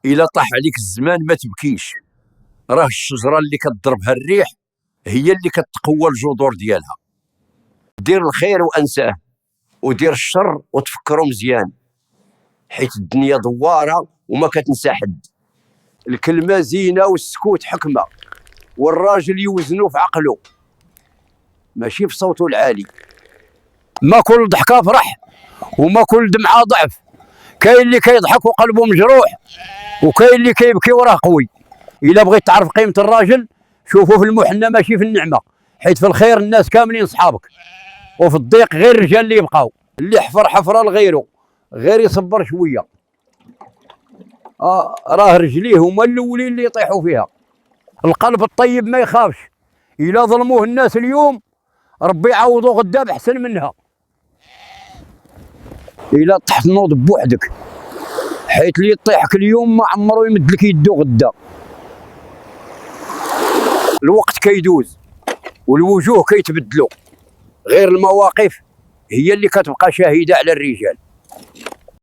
إلا طاح عليك الزمان ما تبكيش، راه الشجرة اللي كتضربها الريح هي اللي كتقوى الجذور ديالها. دير الخير وأنساه، ودير الشر وتفكرو مزيان، حيت الدنيا دوارة وما كتنسى حد. الكلمة زينة والسكوت حكمة، والراجل يوزنو في عقله ماشي في صوته العالي. ما كل ضحكة فرح وما كل دمعة ضعف، كاين اللي كيضحك وقلبه مجروح، وكاين اللي كيبكي وراه قوي. إلا بغيت تعرف قيمة الراجل شوفوا في المحنة ماشي في النعمة، حيت في الخير الناس كاملين صحابك، وفي الضيق غير الرجال اللي يبقاو. اللي حفر حفرة لغيره غير يصبر شوية، راه رجليه هما الاولين اللي يطيحوا فيها. القلب الطيب ما يخافش، إلا ظلموه الناس اليوم ربي يعوضو غدا بأحسن منها. إلا طحت نوض بوحدك، حيت اللي يطيحك اليوم ما عمرو يمد لك يدو غدا. الوقت كيدوز والوجوه كيتبدلوا، غير المواقف هي اللي كتبقى شاهدة على الرجال.